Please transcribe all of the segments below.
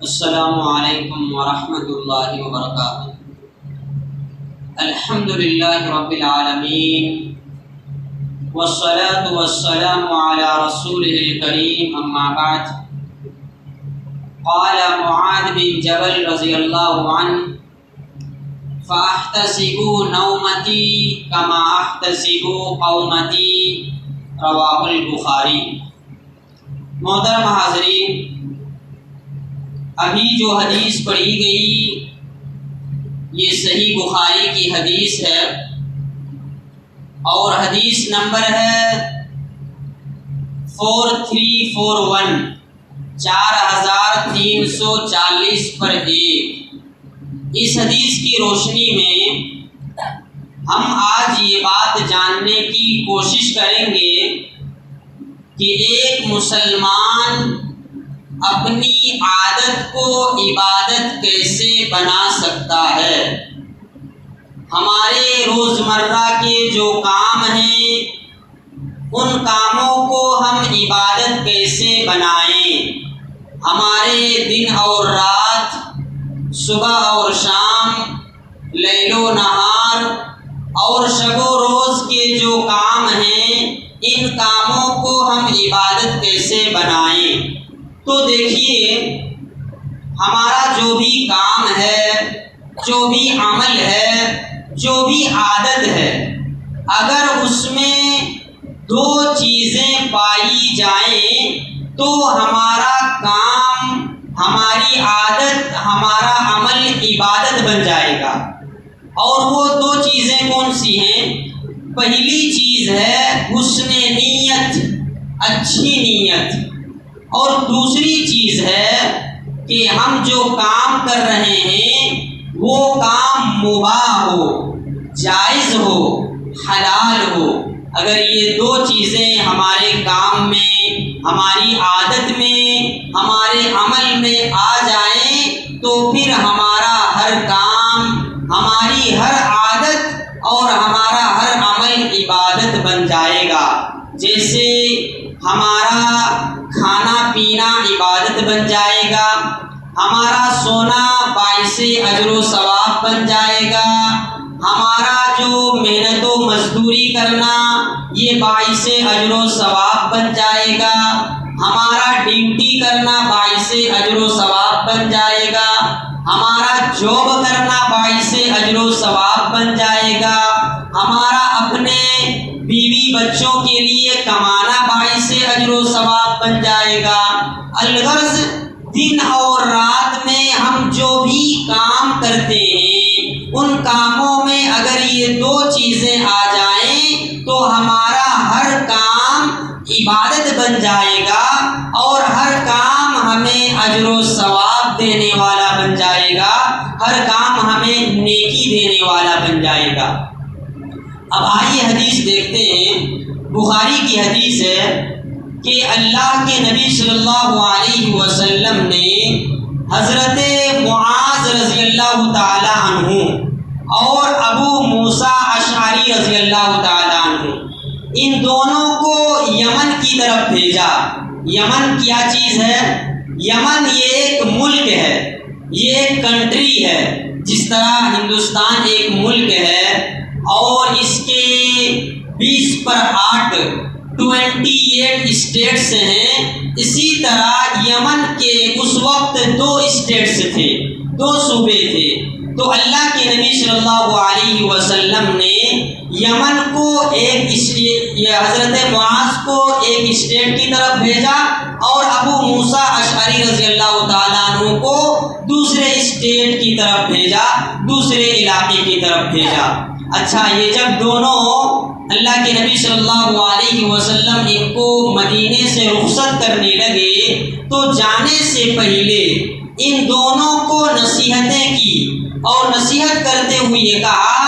السلام علیکم ورحمۃ اللہ وبرکاتہ۔ الحمد للہ رب العالمین والصلاة والسلام علی رسولہ الکریم، اما بعد۔ قال معاذ بن جبل رضی اللہ عنہ: فاحتسبوا نومتی کما احتسبوا قومتی، رواہ البخاری۔ محترم حاضرین، ابھی جو حدیث پڑھی گئی یہ صحیح بخاری کی حدیث ہے اور حدیث نمبر ہے 4341، 4340 پر 1۔ اس حدیث کی روشنی میں ہم آج یہ بات جاننے کی کوشش کریں گے کہ ایک مسلمان اپنی عادت کو عبادت کیسے بنا سکتا ہے۔ ہمارے روزمرہ کے جو کام ہیں ان کاموں کو ہم عبادت کیسے بنائیں۔ ہمارے دن اور رات، صبح اور شام، لیل و نہار اور شب و روز کے جو کام ہیں ان کاموں کو ہم عبادت کیسے بنائیں۔ تو دیکھیے، ہمارا جو بھی کام ہے، جو بھی عمل ہے، جو بھی عادت ہے، اگر اس میں دو چیزیں پائی جائیں تو ہمارا کام، ہماری عادت، ہمارا عمل عبادت بن جائے گا۔ اور وہ دو چیزیں کون سی ہیں؟ پہلی چیز ہے حسن نیت، اچھی نیت، اور دوسری چیز ہے کہ ہم جو کام کر رہے ہیں وہ کام مباح ہو، جائز ہو، حلال ہو۔ اگر یہ دو چیزیں ہمارے کام میں، ہماری عادت میں، ہمارے عمل میں آ جائیں تو پھر ہمارا ہر کام، ہماری ہر عادت اور ہمارا ہر عمل عبادت بن جائے گا۔ جیسے ہمارا کھانا پینا عبادت بن جائے گا، ہمارا سونا باعث اجر و ثواب بن جائے گا، ہمارا جو محنت و مزدوری کرنا یہ باعث اجر و ثواب بن جائے گا، ہمارا ڈیوٹی کرنا باعث اجر و ثواب بن جائے گا، ہمارا جاب کرنا باعث اجر و ثواب بن جائے گا، ہمارا اپنے بیوی بچوں کے لیے کمانا باعث اجر و ثواب بن جائے گا۔ الغرض دن اور رات میں ہم جو بھی کام کرتے ہیں ان کاموں میں اگر یہ دو چیزیں آ جائیں تو ہمارا ہر کام عبادت بن جائے گا اور ہر کام ہمیں اجر و ثواب دینے والا بن جائے گا، ہر کام ہمیں نیکی دینے والا بن جائے گا۔ اب آئیے حدیث دیکھتے ہیں۔ بخاری کی حدیث ہے کہ اللہ کے نبی صلی اللہ علیہ وسلم نے حضرت معاذ رضی اللہ تعالی عنہ اور ابو موسیٰ اشعری رضی اللہ تعالی عنہ ان دونوں کو یمن کی طرف بھیجا۔ یمن کیا چیز ہے؟ یمن یہ ایک ملک ہے، یہ ایک کنٹری ہے۔ جس طرح ہندوستان ایک ملک ہے اور اس کے 20/8 28 اسٹیٹس ہیں، اسی طرح یمن کے اس وقت 2 اسٹیٹس تھے، 2 صوبے تھے۔ تو اللہ کے نبی صلی اللہ علیہ وسلم نے یمن کو حضرت معاذ کو ایک اسٹیٹ کی طرف بھیجا اور ابو موسیٰ اشعری رضی اللہ تعالیٰ عنہ کو دوسرے اسٹیٹ کی طرف بھیجا، دوسرے علاقے کی طرف بھیجا۔ اچھا، یہ جب دونوں اللہ کے نبی صلی اللہ علیہ وسلم ان کو مدینے سے رخصت کرنے لگے تو جانے سے پہلے ان دونوں کو نصیحتیں کی اور نصیحت کرتے ہوئے یہ کہا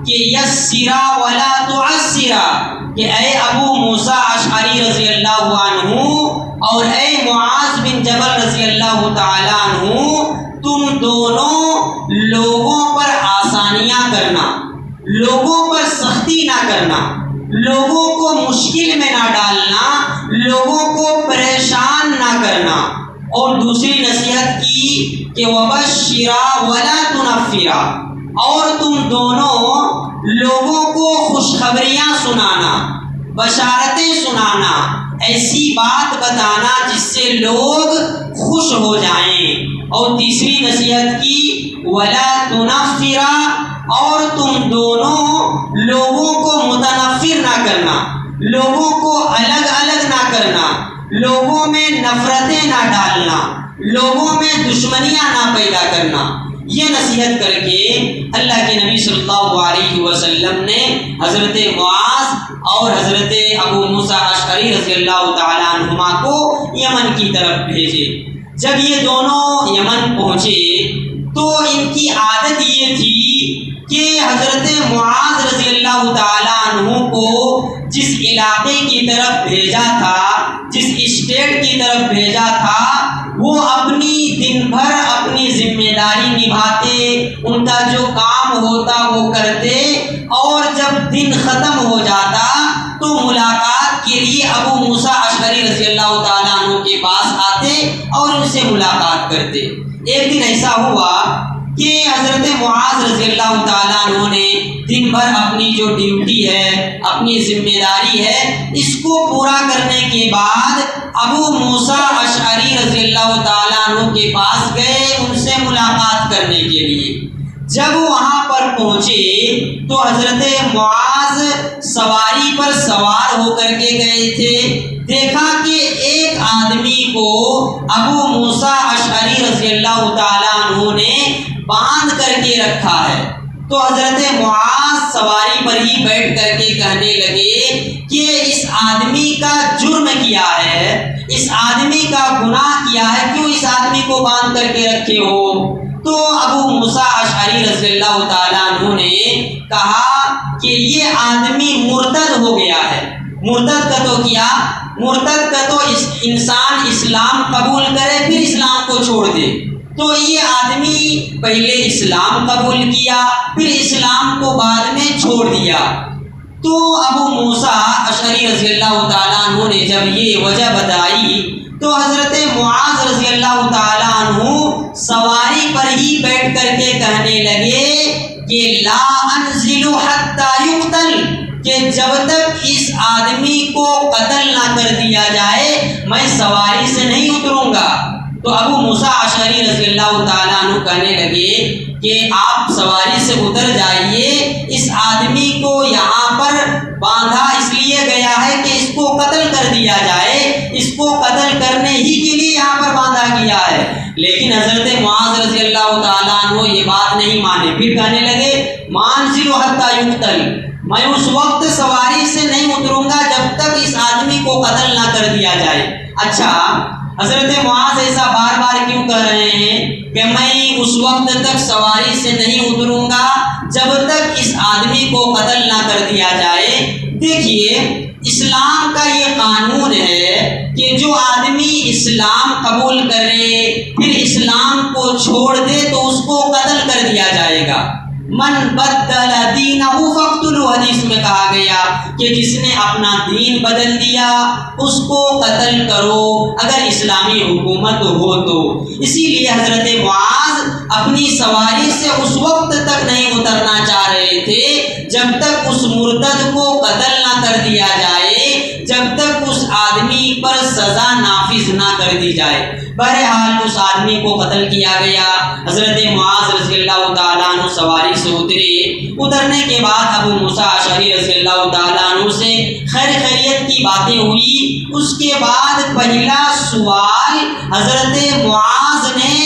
کہ یسرا ولا تعسرا، کہ اے ابو موسیٰ اشعری رضی اللہ عنہ اور اے معاذ بن جبل رضی اللہ تعالی عنہ، تم دونوں لوگوں پر آسانیاں کرنا، لوگوں پر سختی نہ کرنا، لوگوں کو مشکل میں نہ ڈالنا، لوگوں کو پریشان نہ کرنا۔ اور دوسری نصیحت کی کی کہ وبشرا ولا تنفرا، اور تم دونوں لوگوں کو خوشخبریاں سنانا، بشارتیں سنانا، ایسی بات بتانا جس سے لوگ خوش ہو جائیں۔ اور تیسری نصیحت کی ولا تنفرا، اور تم دونوں لوگوں کو متنفر نہ کرنا، لوگوں کو الگ الگ نہ کرنا، لوگوں میں نفرتیں نہ ڈالنا، لوگوں میں دشمنیاں نہ پیدا کرنا۔ یہ نصیحت کر کے اللہ کے نبی صلی اللہ علیہ وسلم نے حضرت معاذ اور حضرت ابو موسیٰ اشعری رضی اللہ تعالیٰ عنہما کو یمن کی طرف بھیجے۔ جب یہ دونوں یمن پہنچے تو ان کی عادت یہ تھی کہ حضرت معاذ رضی اللہ تعالیٰ عنہ کو جس علاقے کی طرف بھیجا تھا، جس اسٹیٹ کی طرف بھیجا تھا، وہ اپنی دن بھر اپنی ذمہ داری نبھاتے، ان کا جو کام ہوتا وہ کرتے، اور جب دن ختم ہو جاتا تو ملاقات کے لیے ابو موسیٰ اشعری رضی اللہ تعالیٰ عنہ کے پاس آتے اور ان سے ملاقات کرتے۔ ایک دن ایسا ہوا کہ حضرت معاذ رضی اللہ تعالیٰ عنہ نے دن بھر اپنی جو ڈیوٹی ہے، اپنی ذمہ داری ہے، اس کو پورا کرنے کے بعد ابو موسیٰ اشعری رضی اللہ تعالیٰ عنہ کے پاس گئے ان سے ملاقات کرنے کے لیے۔ جب وہاں پر پہنچے تو حضرت معاذ سواری پر سوار ہو کر کے گئے تھے، دیکھا کہ ایک آدمی کو ابو موسیٰ اشعری رضی اللہ تعالیٰ عنہ نے باندھ کر کے رکھا ہے۔ تو حضرت معاذ سواری پر ہی بیٹھ کر کے کہنے لگے کہ اس آدمی کا جرم کیا ہے، اس آدمی کا گناہ کیا ہے، کیوں اس آدمی کو باندھ کر کے رکھے ہو؟ تو ابو موسیٰ اشعری رضی اللہ تعالیٰ عنہ نے کہا کہ یہ آدمی مرتد ہو گیا ہے۔ مرتد کا تو کیا؟ مرتد کا تو انسان اسلام قبول کرے پھر اسلام کو چھوڑ دے، تو یہ آدمی پہلے اسلام قبول کیا پھر اسلام کو بعد میں چھوڑ دیا۔ تو ابو موسیٰ اشعری رضی اللہ تعالیٰ عنہ نے جب یہ وجہ بتائی تو حضرت معاذ رضی اللہ تعالیٰ عنہ سواری پر ہی بیٹھ کر کے کہنے لگے کہ لا انزل حتی یقتل، کہ جب تک اس آدمی کو قتل نہ کر دیا جائے میں سواری سے نہیں اتروں گا۔ تو ابو موسیٰ اشعری رضی اللہ تعالیٰ عنہ کہنے لگے کہ آپ سواری سے اتر جائیے، اس آدمی کو یہاں پر باندھا اس لیے گیا ہے کہ اس کو قتل کر دیا جائے، اس کو قتل کرنے ہی کے لیے یہاں پر باندھا گیا ہے۔ لیکن حضرت معاذ رضی اللہ تعالیٰ عنہ یہ بات نہیں مانے، پھر کہنے لگے مانزل حتی یقتل، میں اس وقت سواری سے نہیں اتروں گا جب تک اس آدمی کو قتل نہ کر دیا جائے۔ اچھا، حضرت معاذ ایسا بار بار کیوں کہہ رہے ہیں کہ میں اس وقت تک سواری سے نہیں اتروں گا جب تک اس آدمی کو قتل نہ کر دیا جائے؟ دیکھیے، اسلام کا یہ قانون ہے کہ جو آدمی اسلام قبول کرے پھر اسلام کو چھوڑ دے تو اس کو قتل کر دیا جائے گا۔ من بدل دینہ فاقتلوہ، حدیث میں کہا گیا کہ جس نے اپنا دین بدل دیا اس کو قتل کرو اگر اسلامی حکومت ہو تو۔ اسی لیے حضرت معاذ اپنی سواری سے اس وقت تک نہیں اترنا چاہ رہے تھے جب تک اس مرتد کو قتل نہ کر دیا جائے، جب تک اس آدمی پر سزا نافذ نہ کر دی جائے۔ بہرحال اس آدمی کو قتل کیا گیا۔ حضرت معاذ رضی اللہ تعالیٰ عنہ سواری سے اترے، اترنے کے بعد ابو موسیٰ اشعری رضی اللہ تعالیٰ عنہ سے خیر خیریت کی باتیں ہوئی۔ اس کے بعد پہلا سوال حضرت معاذ نے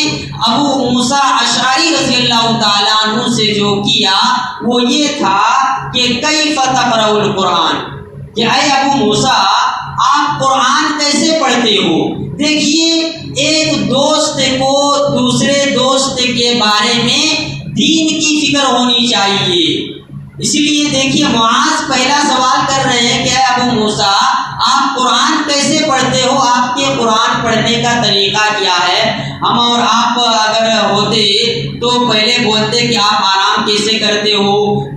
ابو موسیٰ اشعری رضی اللہ تعالیٰ عنہ سے جو کیا وہ یہ تھا کہ کیف تقرأ القرآن، کہ اے ابو موسیٰ آپ قرآن کیسے پڑھتے ہو؟ دیکھیے، ایک دوست کو دوسرے دوست کے بارے میں دین کی فکر ہونی چاہیے۔ اسی لیے دیکھیے معاذ پہلا سوال کر رہے ہیں کہ اے ابو موسیٰ آپ قرآن کیسے پڑھتے ہو، آپ کے قرآن پڑھنے کا طریقہ کیا ہے؟ ہم اور آپ اگر ہوتے تو پہلے بولتے کہ آپ آرام کیسے کرتے ہو،